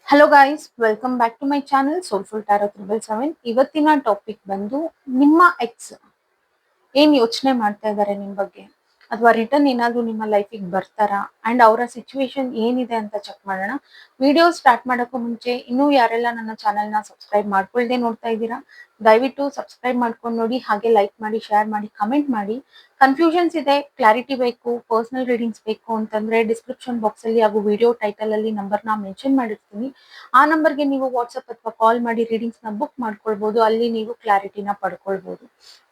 Hello guys, welcome back to my channel soulful tarot 777. ಇವತ್ತಿನ topic ಬಂದು ನಿಮ್ಮ X ಏನ್ ಯೋಚನೆ ಮಾಡ್ತಾ ಇದ್ದಾರೆ ನಿಮ್ ಬಗ್ಗೆ, ಅಥವಾ ರಿಟರ್ನ್ ಏನಾದ್ರು ನಿಮ್ಮ ಲೈಫಿಗೆ ಬರ್ತಾರಾ ಅಂಡ್ ಅವರ ಸಿಚುವೇಶನ್ ಏನಿದೆ ಅಂತ ಚೆಕ್ ಮಾಡೋಣ. ವಿಡಿಯೋ ಸ್ಟಾರ್ಟ್ ಮಾಡೋಕ್ಕೂ ಮುಂಚೆ ಇನ್ನೂ ಯಾರೆಲ್ಲ ನನ್ನ ಚಾನಲ್ನ ಸಬ್ಸ್ಕ್ರೈಬ್ ಮಾಡ್ಕೊಳ್ದೆ ನೋಡ್ತಾ ಇದ್ದೀರಾ, ದಯವಿಟ್ಟು ಸಬ್ಸ್ಕ್ರೈಬ್ ಮಾಡ್ಕೊಂಡು ನೋಡಿ, ಹಾಗೆ ಲೈಕ್ ಮಾಡಿ, ಶೇರ್ ಮಾಡಿ, ಕಮೆಂಟ್ ಮಾಡಿ. ಕನ್ಫ್ಯೂಷನ್ಸ್ ಇದೆ, ಕ್ಲಾರಿಟಿ ಬೇಕು, ಪರ್ಸನಲ್ ರೀಡಿಂಗ್ಸ್ ಬೇಕು ಅಂತಂದ್ರೆ ಡಿಸ್ಕ್ರಿಪ್ಷನ್ ಬಾಕ್ಸ್ ಅಲ್ಲಿ ಹಾಗೂ ವಿಡಿಯೋ ಟೈಟಲ್ ಅಲ್ಲಿ ನಂಬರ್ನ ಮೆನ್ಷನ್ ಮಾಡಿರ್ತೀನಿ. ಆ ನಂಬರ್ಗೆ ನೀವು ವಾಟ್ಸ್ಆಪ್ ಅಥವಾ ಕಾಲ್ ಮಾಡಿ ರೀಡಿಂಗ್ಸ್ ನ ಬುಕ್ ಮಾಡ್ಕೊಳ್ಬಹುದು. ಅಲ್ಲಿ ನೀವು ಕ್ಲಾರಿಟಿನ ಪಡ್ಕೊಳ್ಬಹುದು.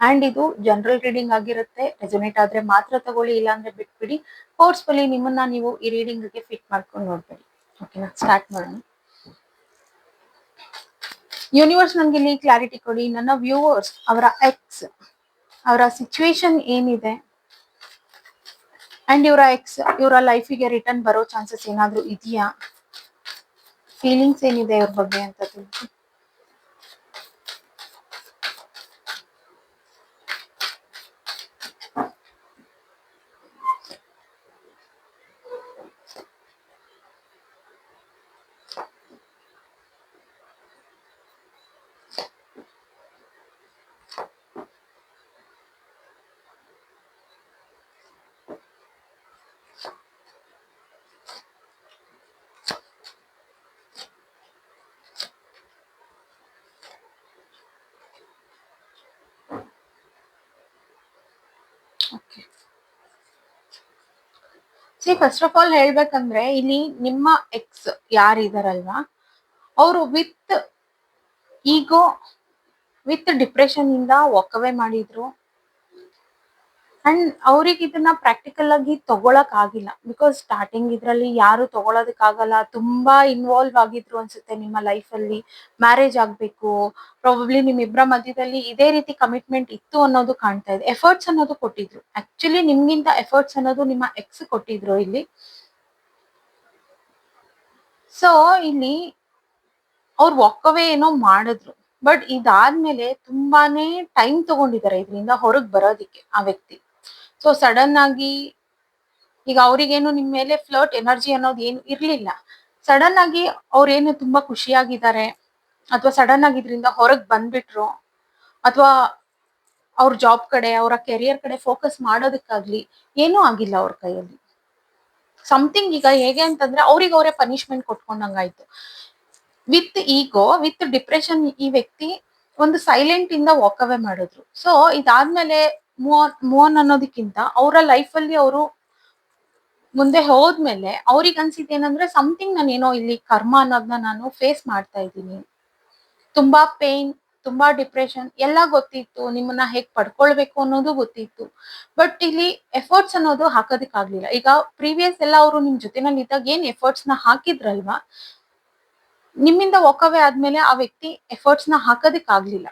ಅಂಡ್ ಇದು ಜನರಲ್ ರೀಡಿಂಗ್ ಆಗಿರುತ್ತೆ. ರೆಸೊನೇಟ್ ಆದ್ರೆ ಮಾತ್ರ ತಗೊಳ್ಳಿ, ಇಲ್ಲಾಂದ್ರೆ ಬಿಟ್ಬಿಡಿ. ಫೋರ್ಸ್ಫುಲಿ ನಿಮ್ಮನ್ನ ನೀವು ಈ ರೀಡಿಂಗ್ ಗೆ ಫಿಟ್ ಮಾಡ್ಕೊಂಡು ನೋಡ್ಬೇಡಿ. ಓಕೆನಾ, ಸ್ಟಾರ್ಟ್ ಮಾಡೋಣ. ಯೂನಿವರ್ಸ್ ನನ್ಗೆ ಇಲ್ಲಿ ಕ್ಲಾರಿಟಿ ಕೊಡಿ. ನನ್ನ ವ್ಯೂವರ್ಸ್ ಅವರ ಎಕ್ಸ್ ಅವರ ಸಿಚುವೇಶನ್ ಏನಿದೆ ಅಂಡ್ ಇವರ ಲೈಫಿಗೆ ರಿಟರ್ನ್ ಬರೋ ಚಾನ್ಸಸ್ ಏನಾದ್ರು ಇದೆಯಾ, ಫೀಲಿಂಗ್ಸ್ ಏನಿದೆ ಇವ್ರ ಬಗ್ಗೆ ಅಂತ ತಿಳಿಸಿ. ಫಸ್ಟ್ ಆಫ್ ಆಲ್ ಹೇಳ್ಬೇಕಂದ್ರೆ, ಇಲ್ಲಿ ನಿಮ್ಮ ಎಕ್ಸ್ ಯಾರಿದಾರಲ್ವಾ, ಅವರು ವಿತ್ ಈಗೋ, ವಿತ್ ಡಿಪ್ರೆಷನ್ ಇಂದ ವಾಕ್ ಅವೇ ಮಾಡಿದ್ರು. ಅಂಡ್ ಅವ್ರಿಗೆ ಇದನ್ನ ಪ್ರಾಕ್ಟಿಕಲ್ ಆಗಿ ತಗೊಳಕ್ ಆಗಿಲ್ಲ, ಬಿಕಾಸ್ ಸ್ಟಾರ್ಟಿಂಗ್ ಇದ್ರಲ್ಲಿ ಯಾರು ತಗೊಳೋದಕ್ ಆಗಲ್ಲ. ತುಂಬಾ ಇನ್ವಾಲ್ವ್ ಆಗಿದ್ರು ಅನ್ಸುತ್ತೆ ನಿಮ್ಮ ಲೈಫ್ ಅಲ್ಲಿ. ಮ್ಯಾರೇಜ್ ಆಗ್ಬೇಕು, ಪ್ರಾಬಬ್ಲಿ ನಿಮ್ಮಿಬ್ಬರ ಮಧ್ಯದಲ್ಲಿ ಇದೇ ರೀತಿ ಕಮಿಟ್ಮೆಂಟ್ ಇತ್ತು ಅನ್ನೋದು ಕಾಣ್ತಾ ಇದೆ. ಎಫರ್ಟ್ಸ್ ಅನ್ನೋದು ಕೊಟ್ಟಿದ್ರು, ಆಕ್ಚುಲಿ ನಿಮ್ಗಿಂತ ಎಫರ್ಟ್ಸ್ ಅನ್ನೋದು ನಿಮ್ಮ ಎಕ್ಸ್ ಕೊಟ್ಟಿದ್ರು ಇಲ್ಲಿ. ಸೊ ಇಲ್ಲಿ ಅವ್ರು ವಾಕ್ ಅವೇ ಏನೋ ಮಾಡಿದ್ರು, ಬಟ್ ಇದಾದ್ಮೇಲೆ ತುಂಬಾನೇ ಟೈಮ್ ತಗೊಂಡಿದ್ದಾರೆ ಇದರಿಂದ ಹೊರಗ್ ಬರೋದಿಕ್ಕೆ ಆ ವ್ಯಕ್ತಿ. ಸೊ ಸಡನ್ ಆಗಿ ಈಗ ಅವ್ರಿಗೇನು ನಿಮ್ ಮೇಲೆ ಫ್ಲರ್ಟ್ ಎನರ್ಜಿ ಅನ್ನೋದು ಏನು ಇರ್ಲಿಲ್ಲ. ಸಡನ್ ಆಗಿ ಅವ್ರೇನು ತುಂಬಾ ಖುಷಿಯಾಗಿದ್ದಾರೆ, ಅಥವಾ ಸಡನ್ ಆಗಿ ಇದರಿಂದ ಹೊರಗ್ ಬಂದ್ಬಿಟ್ರು, ಅಥವಾ ಅವ್ರ ಜಾಬ್ ಕಡೆ, ಅವರ ಕೆರಿಯರ್ ಕಡೆ ಫೋಕಸ್ ಮಾಡೋದಕ್ಕಾಗ್ಲಿ ಏನೂ ಆಗಿಲ್ಲ ಅವ್ರ ಕೈಯಲ್ಲಿ. ಸಮಥಿಂಗ್ ಈಗ ಹೇಗೆ ಅಂತಂದ್ರೆ ಅವ್ರಿಗೆ ಅವರೇ ಪನಿಷ್ಮೆಂಟ್ ಕೊಟ್ಕೊಂಡಂಗಾಯ್ತು. ವಿತ್ ಈಗೋ, ವಿತ್ ಡಿಪ್ರೆಷನ್ ಈ ವ್ಯಕ್ತಿ ಒಂದು ಸೈಲೆಂಟ್ ಇಂದ ವಾಕ್ ಅವೇ ಮಾಡಿದ್ರು. ಸೊ ಇದಾದ್ಮೇಲೆ ಮೂವನ್ ಅನ್ನೋದಕ್ಕಿಂತ ಅವರ ಲೈಫ್ ಅಲ್ಲಿ ಅವರು ಮುಂದೆ ಹೋದ್ಮೇಲೆ ಅವ್ರಿಗೆ ಅನ್ಸಿದ್ ಏನಂದ್ರೆ, ಸಮಥಿಂಗ್ ನಾನೇನೋ ಇಲ್ಲಿ ಕರ್ಮ ಅನ್ನೋದನ್ನ ನಾನು ಫೇಸ್ ಮಾಡ್ತಾ ಇದ್ದೀನಿ. ತುಂಬಾ ಪೇನ್, ತುಂಬಾ ಡಿಪ್ರೆಷನ್ ಎಲ್ಲ ಗೊತ್ತಿತ್ತು, ನಿಮ್ಮನ್ನ ಹೇಗ್ ಪಡ್ಕೊಳ್ಬೇಕು ಅನ್ನೋದು ಗೊತ್ತಿತ್ತು, ಬಟ್ ಇಲ್ಲಿ ಎಫರ್ಟ್ಸ್ ಅನ್ನೋದು ಹಾಕೋದಕ್ಕಾಗ್ಲಿಲ್ಲ. ಈಗ ಪ್ರೀವಿಯಸ್ ಎಲ್ಲ ಅವರು ನಿಮ್ ಜೊತೆನಲ್ಲಿ ಇದ್ದಾಗ ಏನ್ ಎಫರ್ಟ್ಸ್ ನ ಹಾಕಿದ್ರಲ್ವಾ, ನಿಮ್ಮಿಂದ ವಾಕ್ ಅವೇ ಆದ್ಮೇಲೆ ಆ ವ್ಯಕ್ತಿ ಎಫರ್ಟ್ಸ್ ನ ಹಾಕೋದಕ್ಕಾಗ್ಲಿಲ್ಲ.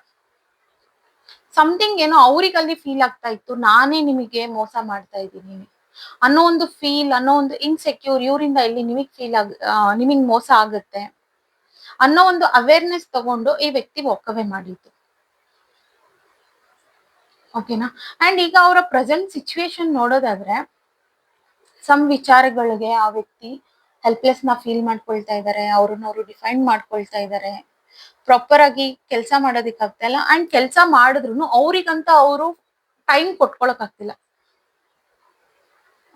ಸಮಥಿಂಗ್ ಏನೋ ಅವ್ರಿಗೆ ಅಲ್ಲಿ ಫೀಲ್ ಆಗ್ತಾ ಇತ್ತು, ನಾನೇ ನಿಮಗೆ ಮೋಸ ಮಾಡ್ತಾ ಇದ್ದೀನಿ ಅನ್ನೋ ಒಂದು ಫೀಲ್, ಅನ್ನೋ ಒಂದು ಇನ್ಸೆಕ್ಯೂರ್, ಇವರಿಂದ ಇಲ್ಲಿ ನಿಮಗ್ ಮೋಸ ಆಗುತ್ತೆ ಅನ್ನೋ ಒಂದು ಅವೇರ್ನೆಸ್ ತಗೊಂಡು ಈ ವ್ಯಕ್ತಿ ವಾಕ್ ಅವೇ ಮಾಡಿದ್ದು. ಓಕೆನಾ. ಅಂಡ್ ಈಗ ಅವರ ಪ್ರೆಸೆಂಟ್ ಸಿಚುವೇಶನ್ ನೋಡೋದಾದ್ರೆ, ಸಮ್ ವಿಚಾರಗಳಿಗೆ ಆ ವ್ಯಕ್ತಿ ಹೆಲ್ಪ್ಲೆಸ್ ನ ಫೀಲ್ ಮಾಡ್ಕೊಳ್ತಾ ಇದ್ದಾರೆ, ಅವ್ರನ್ನ ಅವರು ಡಿಫೈನ್ ಮಾಡ್ಕೊಳ್ತಾ ಇದ್ದಾರೆ. ಪ್ರಾಪರ್ ಆಗಿ ಕೆಲಸ ಮಾಡೋದಿಕ್ ಆಗ್ತಾ ಇಲ್ಲ, ಅಂಡ್ ಕೆಲಸ ಮಾಡಿದ್ರು ಅವ್ರಿಗಂತ ಅವರು ಟೈಮ್ ಕೊಟ್ಕೊಳಕ್ ಆಗ್ತಿಲ್ಲ.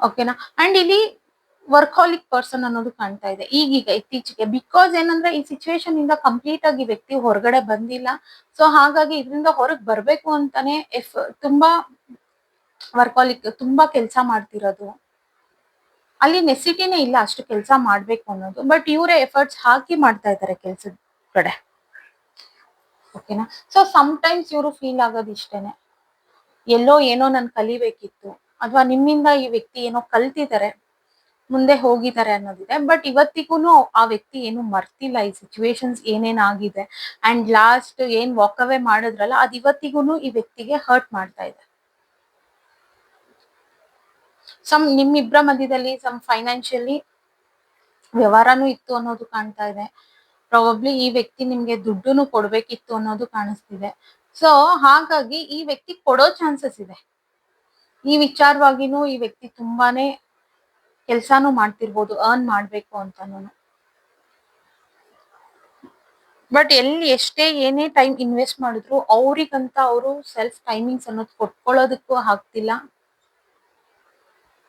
ಓಕೆನಾ. ಅಂಡ್ ಇಲ್ಲಿ ವರ್ಕಾಲಿಕ್ ಪರ್ಸನ್ ಅನ್ನೋದು ಕಾಣ್ತಾ ಇದೆ ಈಗೀಗ ಇತ್ತೀಚೆಗೆ. ಬಿಕಾಸ್ ಏನಂದ್ರೆ, ಈ ಸಿಚುವೇಶನ್ ಇಂದ ಕಂಪ್ಲೀಟ್ ಆಗಿ ವ್ಯಕ್ತಿ ಹೊರಗಡೆ ಬಂದಿಲ್ಲ. ಸೊ ಹಾಗಾಗಿ ಇದರಿಂದ ಹೊರಗ್ ಬರ್ಬೇಕು ಅಂತಾನೆ ತುಂಬಾ ವರ್ಕಾಲಿಕ್, ತುಂಬಾ ಕೆಲಸ ಮಾಡ್ತಿರೋದು. ಅಲ್ಲಿ ನೆಸಿಟಿನೇ ಇಲ್ಲ ಅಷ್ಟು ಕೆಲಸ ಮಾಡ್ಬೇಕು ಅನ್ನೋದು, ಬಟ್ ಇವರೇ ಎಫರ್ಟ್ಸ್ ಹಾಕಿ ಮಾಡ್ತಾ ಇದ್ದಾರೆ ಕೆಲ್ಸದ ಕಡೆ. ಓಕೆನಾ. ಸೊ ಟೈಮ್ಸ್ ಇವರು ಫೀಲ್ ಆಗೋದು ಇಷ್ಟೇನೆ, ಎಲ್ಲೋ ಏನೋ ನನ್ ಕಲಿಬೇಕಿತ್ತು, ಅಥವಾ ನಿಮ್ಮಿಂದ ಈ ವ್ಯಕ್ತಿ ಏನೋ ಕಲ್ತಿದ್ದಾರೆ, ಮುಂದೆ ಹೋಗಿದ್ದಾರೆ ಅನ್ನೋದಿದೆ. ಬಟ್ ಇವತ್ತಿಗೂ ಆ ವ್ಯಕ್ತಿ ಏನು ಮರ್ತಿಲ್ಲ ಈ ಸಿಚುವೇಶನ್ಸ್ ಏನೇನ್ ಆಗಿದೆ. ಅಂಡ್ ಲಾಸ್ಟ್ ಏನ್ ವಾಕ್ ಅವೇ ಮಾಡಿದ್ರಲ್ಲ, ಅದ್ ಇವತ್ತಿಗೂ ಈ ವ್ಯಕ್ತಿಗೆ ಹರ್ಟ್ ಮಾಡ್ತಾ ಇದೆ. ನಿಮ್ಮಿಬ್ಬರ ಮಧ್ಯದಲ್ಲಿ ಫೈನಾನ್ಷಿಯಲಿ ವ್ಯವಹಾರನೂ ಇತ್ತು ಅನ್ನೋದು ಕಾಣ್ತಾ ಇದೆ. ಪ್ರಾಬಬ್ಲಿ ಈ ವ್ಯಕ್ತಿ ನಿಮ್ಗೆ ದುಡ್ಡುನು ಕೊಡ್ಬೇಕಿತ್ತು ಅನ್ನೋದು ಕಾಣಿಸ್ತಿದೆ. ಸೊ ಹಾಗಾಗಿ ಈ ವ್ಯಕ್ತಿ ಕೊಡೋ ಚಾನ್ಸಸ್ ಇದೆ. ಈ ವಿಚಾರವಾಗಿನೂ ಈ ವ್ಯಕ್ತಿ ತುಂಬಾನೇ ಕೆಲ್ಸಾನು ಮಾಡ್ತಿರ್ಬೋದು, ಅರ್ನ್ ಮಾಡ್ಬೇಕು ಅಂತಾನು. ಬಟ್ ಎಲ್ಲಿ ಎಷ್ಟೇ ಏನೇ ಟೈಮ್ ಇನ್ವೆಸ್ಟ್ ಮಾಡಿದ್ರು ಅವ್ರಿಗಂತ ಅವರು ಸೆಲ್ಫ್ ಟೈಮಿಂಗ್ಸ್ ಅನ್ನೋದು ಕೊಟ್ಕೊಳ್ಳೋದಕ್ಕೂ ಆಗ್ತಿಲ್ಲ.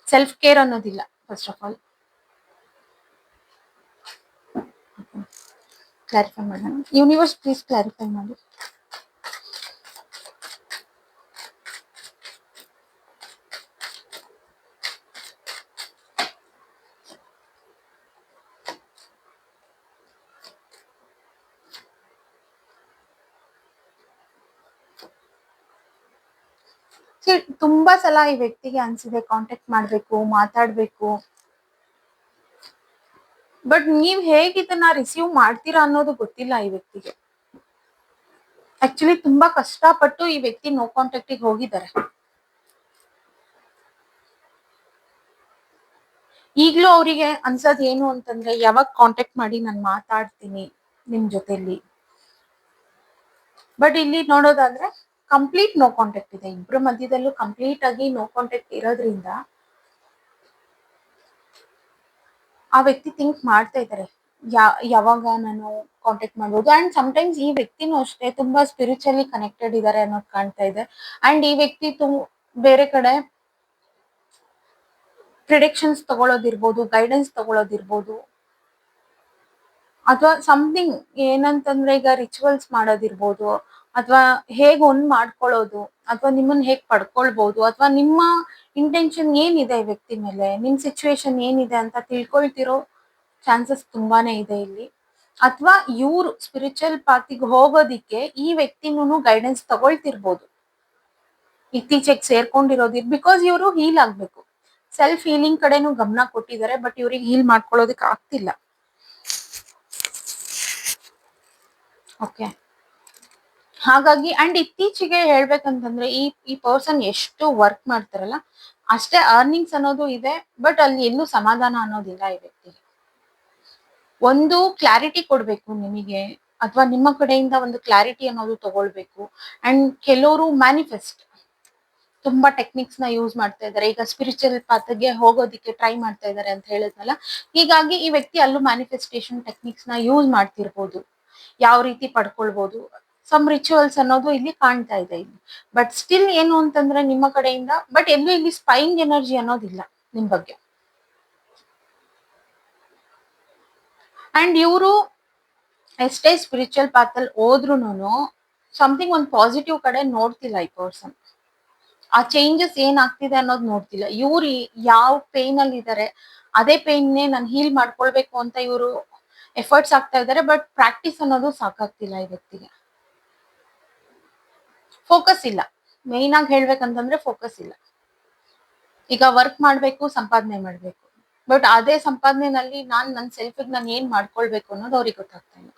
ಸೆಲ್ಫ್ ಕೇರ್ ಅನ್ನೋದಿಲ್ಲ ಫಸ್ಟ್ ಆಫ್ ಆಲ್. ಕ್ಲಾರಿಫೈ ಮಾಡೋಣ. ಯೂನಿವರ್ಸ್ ಪ್ಲೀಸ್ ಕ್ಲಾರಿಫೈ ಮಾಡಿ. ತುಂಬಾ ಸಲ ಈ ವ್ಯಕ್ತಿಗೆ ಅನ್ಸಿದೆ ಕಾಂಟ್ಯಾಕ್ಟ್ ಮಾಡ್ಬೇಕು, ಮಾತಾಡ್ಬೇಕು. ಬಟ್ ನೀವ್ ಹೇಗ್ ಇದನ್ನ ರಿಸೀವ್ ಮಾಡ್ತೀರಾ ಅನ್ನೋದು ಗೊತ್ತಿಲ್ಲ ಈ ವ್ಯಕ್ತಿಗೆ. ಆಕ್ಚುಲಿ ತುಂಬಾ ಕಷ್ಟಪಟ್ಟು ಈ ವ್ಯಕ್ತಿ ನೋ ಕಾಂಟ್ಯಾಕ್ಟಿಗೆ ಹೋಗಿದ್ದಾರೆ. ಈಗ್ಲೂ ಅವರಿಗೆ ಅನ್ಸೋದ್ ಏನು ಅಂತಂದ್ರೆ ಯಾವಾಗ ಕಾಂಟ್ಯಾಕ್ಟ್ ಮಾಡಿ ನಾನು ಮಾತಾಡ್ತೀನಿ ನಿಮ್ ಜೊತೆಲಿ. ಬಟ್ ಇಲ್ಲಿ ನೋಡೋದಾದ್ರೆ ಕಂಪ್ಲೀಟ್ ನೋ ಕಾಂಟ್ಯಾಕ್ಟ್ ಇದೆ, ಇಬ್ರ ಮಧ್ಯದಲ್ಲೂ ಕಂಪ್ಲೀಟ್ ಆಗಿ ನೋ ಕಾಂಟ್ಯಾಕ್ಟ್ ಇರೋದ್ರಿಂದ ಆ ವ್ಯಕ್ತಿ ಥಿಂಕ್ ಮಾಡ್ತಾ ಇದ್ದಾರೆ ಯಾವಾಗ ನಾನು ಕಾಂಟ್ಯಾಕ್ಟ್ ಮಾಡ್ಬೋದು. ಅಂಡ್ ಸಮಟೈಮ್ಸ್ ಈ ವ್ಯಕ್ತಿನೂ ಅಷ್ಟೇ ತುಂಬಾ ಸ್ಪಿರಿಚುವಲಿ ಕನೆಕ್ಟೆಡ್ ಇದ್ದಾರೆ ಅನ್ನೋದು ಕಾಣ್ತಾ ಇದೆ. ಅಂಡ್ ಈ ವ್ಯಕ್ತಿ ಬೇರೆ ಕಡೆ ಪ್ರಿಡಿಕ್ಷನ್ಸ್ ತಗೊಳ್ಳೋದಿರ್ಬೋದು, ಗೈಡೆನ್ಸ್ ತಗೊಳ್ಳೋದಿರ್ಬೋದು, ಅಥವಾ ಸಮಥಿಂಗ್ ಏನಂತಂದ್ರೆ ಈಗ ರಿಚುವಲ್ಸ್ ಮಾಡೋದಿರ್ಬೋದು, ಅಥವಾ ಹೇಗ್ ಒಂದ್ ಮಾಡ್ಕೊಳ್ಳೋದು, ಅಥವಾ ನಿಮ್ಮನ್ನ ಹೇಗ್ ಪಡ್ಕೊಳ್ಬಹುದು, ಅಥವಾ ನಿಮ್ಮ ಇಂಟೆನ್ಷನ್ ಏನಿದೆ ಈ ವ್ಯಕ್ತಿ ಮೇಲೆ, ನಿಮ್ ಸಿಚುವೇಶನ್ ಏನಿದೆ ಅಂತ ತಿಳ್ಕೊಳ್ತಿರೋ ಚಾನ್ಸಸ್ ತುಂಬಾನೇ ಇದೆ ಇಲ್ಲಿ. ಅಥವಾ ಇವ್ರು ಸ್ಪಿರಿಚುವಲ್ ಪಾತಿಗೆ ಹೋಗೋದಿಕ್ಕೆ ಈ ವ್ಯಕ್ತಿನೂ ಗೈಡೆನ್ಸ್ ತಗೊಳ್ತಿರ್ಬೋದು ಇತ್ತೀಚೆಗೆ ಸೇರ್ಕೊಂಡಿರೋದಿರ್. ಬಿಕಾಸ್ ಇವರು ಹೀಲ್ ಆಗ್ಬೇಕು, ಸೆಲ್ಫ್ ಹೀಲಿಂಗ್ ಕಡೆನೂ ಗಮನ ಕೊಟ್ಟಿದ್ದಾರೆ. ಬಟ್ ಇವ್ರಿಗೆ ಹೀಲ್ ಮಾಡ್ಕೊಳ್ಳೋದಕ್ಕೆ ಆಗ್ತಿಲ್ಲ. ಓಕೆ, ಹಾಗಾಗಿ ಅಂಡ್ ಇತ್ತೀಚೆಗೆ ಹೇಳ್ಬೇಕಂತಂದ್ರೆ ಈ ಪರ್ಸನ್ ಎಷ್ಟು ವರ್ಕ್ ಮಾಡ್ತಾರಲ್ಲ ಅಷ್ಟೇ ಅರ್ನಿಂಗ್ಸ್ ಅನ್ನೋದು ಇದೆ. ಬಟ್ ಅಲ್ಲಿ ಎಲ್ಲೂ ಸಮಾಧಾನ ಅನ್ನೋದಿಲ್ಲ ಈ ವ್ಯಕ್ತಿಗೆ. ಒಂದು ಕ್ಲಾರಿಟಿ ಕೊಡ್ಬೇಕು ನಿಮಗೆ, ಅಥವಾ ನಿಮ್ಮ ಕಡೆಯಿಂದ ಒಂದು ಕ್ಲಾರಿಟಿ ಅನ್ನೋದು ತಗೊಳ್ಬೇಕು. ಅಂಡ್ ಕೆಲವರು ಮ್ಯಾನಿಫೆಸ್ಟ್ ತುಂಬಾ ಟೆಕ್ನಿಕ್ಸ್ ನ ಯೂಸ್ ಮಾಡ್ತಾ ಇದ್ದಾರೆ. ಈಗ ಸ್ಪಿರಿಚುವಲ್ ಪಾತ್ಗೆ ಹೋಗೋದಿಕ್ಕೆ ಟ್ರೈ ಮಾಡ್ತಾ ಇದ್ದಾರೆ ಅಂತ ಹೇಳಿದ್ನಲ್ಲ, ಹೀಗಾಗಿ ಈ ವ್ಯಕ್ತಿ ಅಲ್ಲೂ ಮ್ಯಾನಿಫೆಸ್ಟೇಷನ್ ಟೆಕ್ನಿಕ್ಸ್ ನ ಯೂಸ್ ಮಾಡ್ತಿರ್ಬೋದು. ಯಾವ ರೀತಿ ಪಡ್ಕೊಳ್ಬಹುದು, ಸಮ್ ರಿಚುವಲ್ಸ್ ಅನ್ನೋದು ಇಲ್ಲಿ ಕಾಣ್ತಾ ಇದೆ ಇಲ್ಲಿ. ಬಟ್ ಸ್ಟಿಲ್ ಏನು ಅಂತಂದ್ರೆ ನಿಮ್ಮ ಕಡೆಯಿಂದ ಬಟ್ ಎಲ್ಲೂ ಇಲ್ಲಿ ಸ್ಪೈಯಿಂಗ್ ಎನರ್ಜಿ ಅನ್ನೋದಿಲ್ಲ ನಿಮ್ ಬಗ್ಗೆ. ಅಂಡ್ ಇವರು ಎಷ್ಟೇ ಸ್ಪಿರಿಚುವಲ್ ಪಾತಲ್ಲಿ ಹೋದ್ರುನು ಸಮಥಿಂಗ್ ಒಂದು ಪಾಸಿಟಿವ್ ಕಡೆ ನೋಡ್ತಿಲ್ಲ ಈ ಪರ್ಸನ್. ಆ ಚೇಂಜಸ್ ಏನ್ ಆಗ್ತಿದೆ ಅನ್ನೋದು ನೋಡ್ತಿಲ್ಲ. ಇವ್ರು ಯಾವ ಪೇನ್ ಅಲ್ಲಿ ಇದ್ದಾರೆ ಅದೇ ಪೇನ್ನೇ ನಾನು ಹೀಲ್ ಮಾಡ್ಕೊಳ್ಬೇಕು ಅಂತ ಇವರು ಎಫರ್ಟ್ಸ್ ಆಗ್ತಾ ಇದ್ದಾರೆ. ಬಟ್ ಪ್ರಾಕ್ಟೀಸ್ ಅನ್ನೋದು ಸಾಕಾಗ್ತಿಲ್ಲ ಈ ವ್ಯಕ್ತಿಗೆ. ಫೋಕಸ್ ಇಲ್ಲ, ಮೇನ್ ಆಗಿ ಹೇಳ್ಬೇಕಂತಂದ್ರೆ ಫೋಕಸ್ ಇಲ್ಲ. ಈಗ ವರ್ಕ್ ಮಾಡ್ಬೇಕು, ಸಂಪಾದನೆ ಮಾಡ್ಬೇಕು, ಬಟ್ ಅದೇ ಸಂಪಾದನೆನಲ್ಲಿ ನನ್ನ ಸೆಲ್ಫಿಗೆ ನಾನು ಏನ್ ಮಾಡ್ಕೊಳ್ಬೇಕು ಅನ್ನೋದು ಅವ್ರಿಗೆ ಗೊತ್ತಾಗ್ತಾ ಇಲ್ಲ.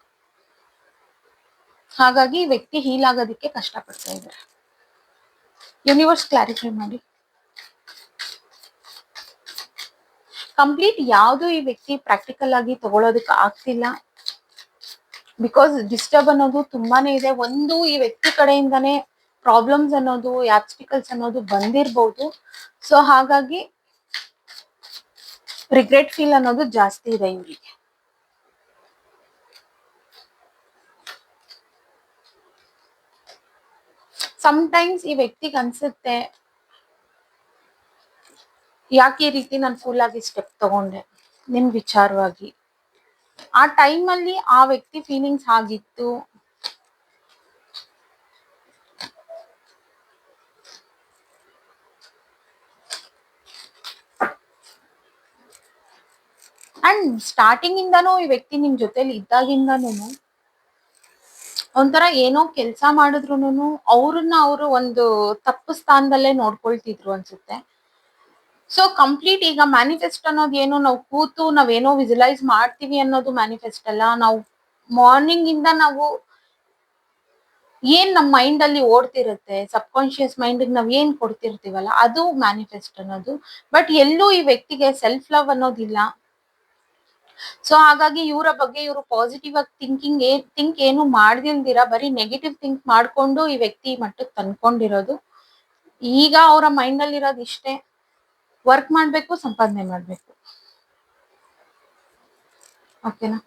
ಹಾಗಾಗಿ ಈ ವ್ಯಕ್ತಿ ಹೀಲ್ ಆಗೋದಕ್ಕೆ ಕಷ್ಟಪಡ್ತಾ ಇದ್ದಾರೆ. ಯೂನಿವರ್ಸ್ ಕ್ಲಾರಿಫೈ ಮಾಡಿ. ಕಂಪ್ಲೀಟ್ ಯಾವುದು ಈ ವ್ಯಕ್ತಿ ಪ್ರಾಕ್ಟಿಕಲ್ ಆಗಿ ತಗೊಳ್ಳೋದಕ್ಕೆ ಆಗ್ತಿಲ್ಲ. ಬಿಕಾಸ್ ಡಿಸ್ಟರ್ಬ್ ಅನ್ನೋದು ತುಂಬಾನೇ ಇದೆ. ಒಂದು ಈ ವ್ಯಕ್ತಿ ಕಡೆಯಿಂದಾನೇ ಪ್ರಾಬ್ಲಮ್ಸ್ ಅನ್ನೋದು, ಆಬ್ಸ್ಟಿಕಲ್ಸ್ ಅನ್ನೋದು ಬಂದಿರಬಹುದು. ಸೊ ಹಾಗಾಗಿ ರಿಗ್ರೆಟ್ ಫೀಲ್ ಅನ್ನೋದು ಜಾಸ್ತಿ ಇದೆ ಇವರಿಗೆ. ಸಮಟೈಮ್ಸ್ ಈ ವ್ಯಕ್ತಿಗೆ ಅನ್ಸುತ್ತೆ ಯಾಕೆ ಈ ರೀತಿ ನಾನು ಫುಲ್ ಆಗಿ ಸ್ಟೆಪ್ ತಗೊಂಡೆ ನಿಮ್ ವಿಚಾರವಾಗಿ. ಆ ಟೈಮ್ ಅಲ್ಲಿ ಆ ವ್ಯಕ್ತಿ ಫೀಲಿಂಗ್ಸ್ ಆಗಿತ್ತು. ಅಂಡ್ ಸ್ಟಾರ್ಟಿಂಗ್ ಇಂದಾನು ಈ ವ್ಯಕ್ತಿ ನಿಮ್ ಜೊತೆಲಿ ಇದ್ದಾಗಿಂದಾನು ಒಂಥರ ಏನೋ ಕೆಲಸ ಮಾಡಿದ್ರು ಅವ್ರನ್ನ ಅವರು ಒಂದು ತಪ್ಪು ಸ್ಥಾನದಲ್ಲೇ ನೋಡ್ಕೊಳ್ತಿದ್ರು ಅನ್ಸುತ್ತೆ. ಸೊ ಕಂಪ್ಲೀಟ್ ಈಗ ಮ್ಯಾನಿಫೆಸ್ಟ್ ಅನ್ನೋದು ಏನು, ನಾವು ಕೂತು ನಾವೇನೋ ವಿಜುಲೈಸ್ ಮಾಡ್ತೀವಿ ಅನ್ನೋದು ಮ್ಯಾನಿಫೆಸ್ಟ್ ಅಲ್ಲ. ನಾವು ಮಾರ್ನಿಂಗ್ ಇಂದ ನಾವು ಏನ್ ನಮ್ಮ ಮೈಂಡ್ ಅಲ್ಲಿ ಓಡ್ತಿರುತ್ತೆ, ಸಬ್ ಕಾನ್ಶಿಯಸ್ ಮೈಂಡ್ ನಾವ್ ಏನ್ ಕೊಡ್ತಿರ್ತೀವಲ್ಲ ಅದು ಮ್ಯಾನಿಫೆಸ್ಟ್ ಅನ್ನೋದು. ಬಟ್ ಎಲ್ಲೂ ಈ ವ್ಯಕ್ತಿಗೆ ಸೆಲ್ಫ್ ಲವ್ ಅನ್ನೋದಿಲ್ಲ. ಸೊ ಹಾಗಾಗಿ ಇವರ ಬಗ್ಗೆ ಇವರು ಪಾಸಿಟಿವ್ ಆಗಿ ಥಿಂಕ್ ಏನು ಮಾಡ್ದಿಲ್ದಿರ ಬರೀ ನೆಗೆಟಿವ್ ಥಿಂಕ್ ಮಾಡ್ಕೊಂಡು ಈ ವ್ಯಕ್ತಿ ಮಟ್ಟಕ್ಕೆ ತಂದ್ಕೊಂಡಿರೋದು. ಈಗ ಅವರ ಮೈಂಡ್ ಅಲ್ಲಿ ಇರೋದು ಇಷ್ಟೇ, ವರ್ಕ್ ಮಾಡ್ಬೇಕು, ಸಂಪಾದನೆ ಮಾಡ್ಬೇಕು. ಓಕೆನಾ?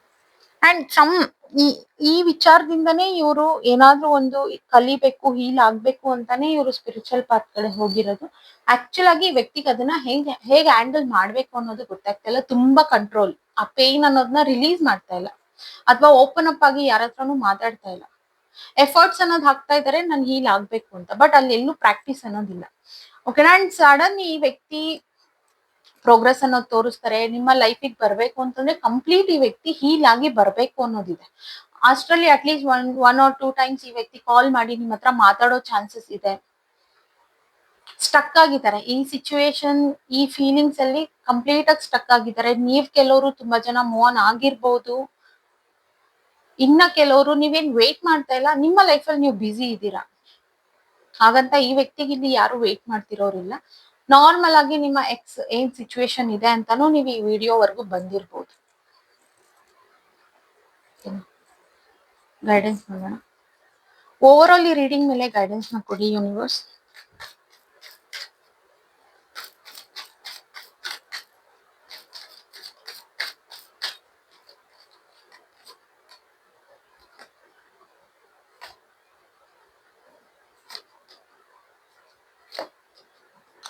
ಅಂಡ್ ಸಮ್ ಈ ಈ ವಿಚಾರದಿಂದನೇ ಇವರು ಏನಾದ್ರೂ ಒಂದು ಕಲಿಬೇಕು, ಹೀಲ್ ಆಗ್ಬೇಕು ಅಂತಾನೆ ಇವರು ಸ್ಪಿರಿಚುವಲ್ ಪಾತ್ ಕಡೆ ಹೋಗಿರೋದು. ಆಕ್ಚುಲ್ ಆಗಿ ಈ ವ್ಯಕ್ತಿಗೆ ಅದನ್ನ ಹೇಗೆ ಹ್ಯಾಂಡಲ್ ಮಾಡ್ಬೇಕು ಅನ್ನೋದು ಗೊತ್ತಾಗ್ತಾ ಇಲ್ಲ. ತುಂಬಾ ಕಂಟ್ರೋಲ್, ಆ ಪೇನ್ ಅನ್ನೋದನ್ನ ರಿಲೀಸ್ ಮಾಡ್ತಾ ಇಲ್ಲ, ಅಥವಾ ಓಪನ್ ಅಪ್ ಆಗಿ ಯಾರ ಹತ್ರನೂ ಮಾತಾಡ್ತಾ ಇಲ್ಲ. ಎಫರ್ಟ್ಸ್ ಅನ್ನೋದು ಹಾಕ್ತಾ ಇದಾರೆ ನಾನು ಹೀಲ್ ಆಗ್ಬೇಕು ಅಂತ, ಬಟ್ ಅಲ್ಲಿ ಎಲ್ಲೂ ಪ್ರಾಕ್ಟೀಸ್ ಅನ್ನೋದಿಲ್ಲ. ಓಕೆ, ಅಂಡ್ ಸಡನ್ ಈ ವ್ಯಕ್ತಿ ಪ್ರೋಗ್ರೆಸ್ ಅನ್ನೋದು ತೋರಿಸ್ತಾರೆ, ನಿಮ್ಮ ಲೈಫಿಗೆ ಬರ್ಬೇಕು ಅಂತಂದ್ರೆ ಕಂಪ್ಲೀಟ್ ಈ ವ್ಯಕ್ತಿ ಹೀಲ್ ಆಗಿ ಬರ್ಬೇಕು ಅನ್ನೋದಿದೆ. ಅಷ್ಟರಲ್ಲಿ ಅಟ್ಲೀಸ್ಟ್ ಒನ್ ಆರ್ 2 ಟೈಮ್ಸ್ ಈ ವ್ಯಕ್ತಿ ಕಾಲ್ ಮಾಡಿ ನಿಮ್ಮ ಹತ್ರ ಮಾತಾಡೋ ಚಾನ್ಸಸ್ ಇದೆ. ಸ್ಟಕ್ ಆಗಿದ್ದಾರೆ ಈ ಸಿಚುವೇಶನ್, ಈ ಫೀಲಿಂಗ್ಸ್ ಅಲ್ಲಿ ಕಂಪ್ಲೀಟ್ ಆಗಿ ಸ್ಟಕ್ ಆಗಿದ್ದಾರೆ. ನೀವ್ ಕೆಲವರು ತುಂಬಾ ಜನ ಮೂವ್ ಆನ್ ಆಗಿರ್ಬೋದು, ಇನ್ನ ಕೆಲವರು ನೀವೇನ್ ವೇಟ್ ಮಾಡ್ತಾ ಇಲ್ಲ, ನಿಮ್ಮ ಲೈಫಲ್ಲಿ ನೀವು ಬ್ಯುಸಿ ಇದ್ದೀರಾ. ಹಾಗಂತ ಈ ವ್ಯಕ್ತಿಗೆ ಇಲ್ಲಿ ಯಾರು ವೇಟ್ ಮಾಡ್ತಿರೋರಿಲ್ಲ. ನಾರ್ಮಲ್ ಆಗಿ ನಿಮ್ಮ ಎಕ್ಸ್ ಏನ್ ಸಿಚುವೇಶನ್ ಇದೆ ಅಂತಾನು ನೀವು ಈ ವಿಡಿಯೋವರೆಗೂ ಬಂದಿರ್ಬೋದು. ಗೈಡೆನ್ಸ್ ಮಾಡೋಣ. ಓವರ್ ಆಲ್ ಈ ರೀಡಿಂಗ್ ಮೇಲೆ ಗೈಡೆನ್ಸ್ ನ ಕೊಡಿ ಯೂನಿವರ್ಸ್.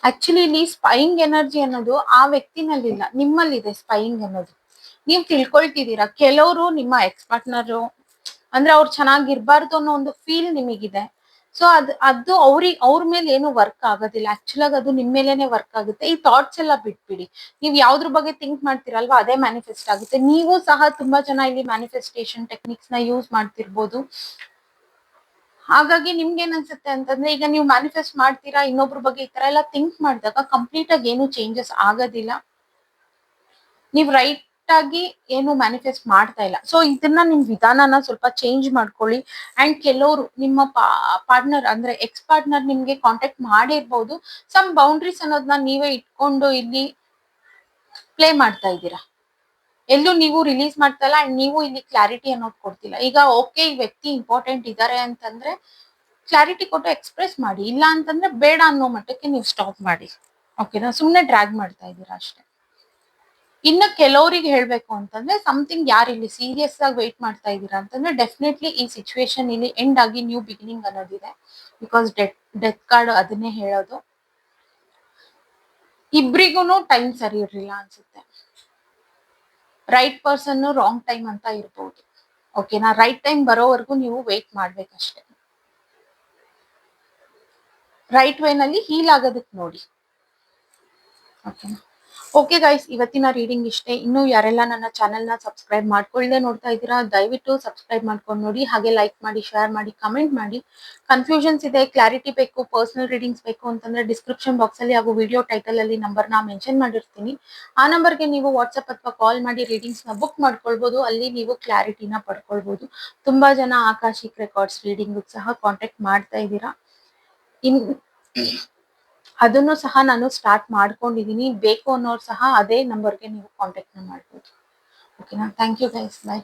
ಆಕ್ಚುಲಿ ಇಲ್ಲಿ ಸ್ಪೈಯಿಂಗ್ ಎನರ್ಜಿ ಅನ್ನೋದು ಆ ವ್ಯಕ್ತಿನಲ್ಲಿಲ್ಲ, ನಿಮ್ಮಲ್ಲಿದೆ ಸ್ಪೈಯಿಂಗ್ ಅನ್ನೋದು. ನೀವ್ ತಿಳ್ಕೊಳ್ತಿದ್ದೀರಾ. ಕೆಲವರು ನಿಮ್ಮ ಎಕ್ಸ್ ಪಾರ್ಟ್ನರ್ ಅಂದ್ರೆ ಅವ್ರು ಚೆನ್ನಾಗಿರ್ಬಾರ್ದು ಅನ್ನೋ ಒಂದು ಫೀಲ್ ನಿಮಗಿದೆ. ಸೊ ಅದು ಅವ್ರ ಮೇಲೆ ಏನು ವರ್ಕ್ ಆಗೋದಿಲ್ಲ. ಆಕ್ಚುಲ್ ಆಗಿ ಅದು ನಿಮ್ ಮೇಲೆನೆ ವರ್ಕ್ ಆಗುತ್ತೆ. ಈ ಥಾಟ್ಸ್ ಎಲ್ಲ ಬಿಟ್ಬಿಡಿ. ನೀವ್ ಯಾವ್ದ್ರ ಬಗ್ಗೆ ಥಿಂಕ್ ಮಾಡ್ತೀರಲ್ವಾ ಅದೇ ಮ್ಯಾನಿಫೆಸ್ಟ್ ಆಗುತ್ತೆ. ನೀವು ಸಹ ತುಂಬಾ ಜನ ಇಲ್ಲಿ ಮ್ಯಾನಿಫೆಸ್ಟೇಷನ್ ಟೆಕ್ನಿಕ್ಸ್ ನ ಯೂಸ್ ಮಾಡ್ತಿರ್ಬೋದು. ಹಾಗಾಗಿ ನಿಮ್ಗೆ ಏನ್ ಅನ್ಸುತ್ತೆ ಅಂತಂದ್ರೆ, ಈಗ ನೀವು ಮ್ಯಾನಿಫೆಸ್ಟ್ ಮಾಡ್ತೀರಾ, ಇನ್ನೊಬ್ರ ಬಗ್ಗೆ ಈ ತರ ಎಲ್ಲ ಥಿಂಕ್ ಮಾಡಿದಾಗ ಕಂಪ್ಲೀಟ್ ಆಗಿ ಏನು ಚೇಂಜಸ್ ಆಗೋದಿಲ್ಲ. ನೀವ್ ರೈಟ್ ಆಗಿ ಏನು ಮ್ಯಾನಿಫೆಸ್ಟ್ ಮಾಡ್ತಾ ಇಲ್ಲ. ಸೊ ಇದನ್ನ ನಿಮ್ ವಿಧಾನನ ಸ್ವಲ್ಪ ಚೇಂಜ್ ಮಾಡ್ಕೊಳ್ಳಿ. ಅಂಡ್ ಕೆಲವರು ನಿಮ್ಮ ಪಾರ್ಟ್ನರ್ ಅಂದ್ರೆ ಎಕ್ಸ್ ಪಾರ್ಟ್ನರ್ ನಿಮ್ಗೆ ಕಾಂಟ್ಯಾಕ್ಟ್ ಮಾಡಿರ್ಬೋದು. ಸಮ್ ಬೌಂಡ್ರೀಸ್ ಅನ್ನೋದನ್ನ ನೀವೇ ಇಟ್ಕೊಂಡು ಇಲ್ಲಿ ಪ್ಲೇ ಮಾಡ್ತಾ ಇದ್ದೀರಾ. ಎಲ್ಲೂ ನೀವು ರಿಲೀಸ್ ಮಾಡ್ತಾ ಇಲ್ಲ ಅಂಡ್ ನೀವು ಇಲ್ಲಿ ಕ್ಲಾರಿಟಿ ಅನ್ನೋದು ಕೊಡ್ತಿಲ್ಲ. ಈಗ ಓಕೆ, ಈ ವ್ಯಕ್ತಿ ಇಂಪಾರ್ಟೆಂಟ್ ಇದ್ದಾರೆ ಅಂತಂದ್ರೆ ಕ್ಲಾರಿಟಿ ಕೊಟ್ಟು ಎಕ್ಸ್ಪ್ರೆಸ್ ಮಾಡಿ. ಇಲ್ಲ ಅಂತಂದ್ರೆ ಬೇಡ ಅನ್ನೋ ಮಟ್ಟಕ್ಕೆ ನೀವು ಸ್ಟಾಪ್ ಮಾಡಿ. ಓಕೆನಾ, ಸುಮ್ನೆ ಡ್ರ್ಯಾಗ್ ಮಾಡ್ತಾ ಇದ್ದೀರಾ ಅಷ್ಟೇ. ಇನ್ನು ಕೆಲವರಿಗೆ ಹೇಳ್ಬೇಕು ಅಂತಂದ್ರೆ, ಸಮಥಿಂಗ್ ಯಾರು ಇಲ್ಲಿ ಸೀರಿಯಸ್ ಆಗಿ ವೇಟ್ ಮಾಡ್ತಾ ಇದ್ದೀರಾ ಅಂತಂದ್ರೆ, ಡೆಫಿನೆಟ್ಲಿ ಈ ಸಿಚುವೇಶನ್ ಇಲ್ಲಿ ಎಂಡ್ ಆಗಿ ನ್ಯೂ ಬಿಗಿನಿಂಗ್ ಅನ್ನೋದಿದೆ. ಬಿಕಾಸ್ ಡೆತ್ ಕಾರ್ಡ್ ಅದನ್ನೇ ಹೇಳೋದು. ಇಬ್ರಿಗೂ ಟೈಮ್ ಸರಿ ಇರ್ಲಿಲ್ಲ ಅನ್ಸುತ್ತೆ. ರೈಟ್ ಪರ್ಸನ್ ರಾಂಗ್ ಟೈಮ್ ಅಂತ ಇರ್ಬೋದು. ಓಕೆನಾ, ರೈಟ್ ಟೈಮ್ ಬರೋವರೆಗೂ ನೀವು ವೇಟ್ ಮಾಡ್ಬೇಕಷ್ಟೇ. ರೈಟ್ ವೇನಲ್ಲಿ ಹೀಲ್ ಆಗೋದಕ್ಕೆ ನೋಡಿ. ಓಕೆನಾ. ಓಕೆ ಗೈಸ್, ಇವತ್ತಿನ ರೀಡಿಂಗ್ ಇಷ್ಟೇ. ಇನ್ನು ಯಾರೆಲ್ಲ ನನ್ನ ಚಾನೆಲ್ ನ ಸಬ್ಸ್ಕ್ರೈಬ್ ಮಾಡ್ಕೊಳ್ಳದೆ ನೋಡ್ತಾ ಇದ್ದೀರಾ, ದಯವಿಟ್ಟು ಸಬ್ಸ್ಕ್ರೈಬ್ ಮಾಡ್ಕೊಂಡು ನೋಡಿ. ಹಾಗೆ ಲೈಕ್ ಮಾಡಿ, ಶೇರ್ ಮಾಡಿ, ಕಮೆಂಟ್ ಮಾಡಿ. ಕನ್ಫ್ಯೂಷನ್ಸ್ ಇದೆ, ಕ್ಲಾರಿಟಿ ಬೇಕು, ಪರ್ಸನಲ್ ರೀಡಿಂಗ್ಸ್ ಬೇಕು ಅಂತಂದ್ರೆ ಡಿಸ್ಕ್ರಿಪ್ಷನ್ ಬಾಕ್ಸ್ ಅಲ್ಲಿ ಹಾಗೂ ವಿಡಿಯೋ ಟೈಟಲ್ ಅಲ್ಲಿ ನಂಬರ್ ನ ಮೆನ್ಷನ್ ಮಾಡಿರ್ತೀನಿ. ಆ ನಂಬರ್ಗೆ ನೀವು ವಾಟ್ಸ್ಆಪ್ ಅಥವಾ ಕಾಲ್ ಮಾಡಿ ರೀಡಿಂಗ್ಸ್ ನ ಬುಕ್ ಮಾಡ್ಕೊಳ್ಬಹುದು. ಅಲ್ಲಿ ನೀವು ಕ್ಲಾರಿಟಿನ ಪಡ್ಕೊಳ್ಬಹುದು. ತುಂಬಾ ಜನ ಆಕಾಶಿಕ್ ರೆಕಾರ್ಡ್ಸ್ ರೀಡಿಂಗ್ ಸಹ ಕಾಂಟ್ಯಾಕ್ಟ್ ಮಾಡ್ತಾ ಇದ್ದೀರಾ. ಇನ್ ಅದನ್ನು ಸಹ ನಾನು ಸ್ಟಾರ್ಟ್ ಮಾಡ್ಕೊಂಡಿದೀನಿ. ಬೇಕು ಅನ್ನೋರು ಸಹ ಅದೇ ನಂಬರ್ಗೆ ನೀವು ಕಾಂಟ್ಯಾಕ್ಟ್ ಮಾಡ್ಬೋದು. ಓಕೆನಾ. Thank you guys, bye.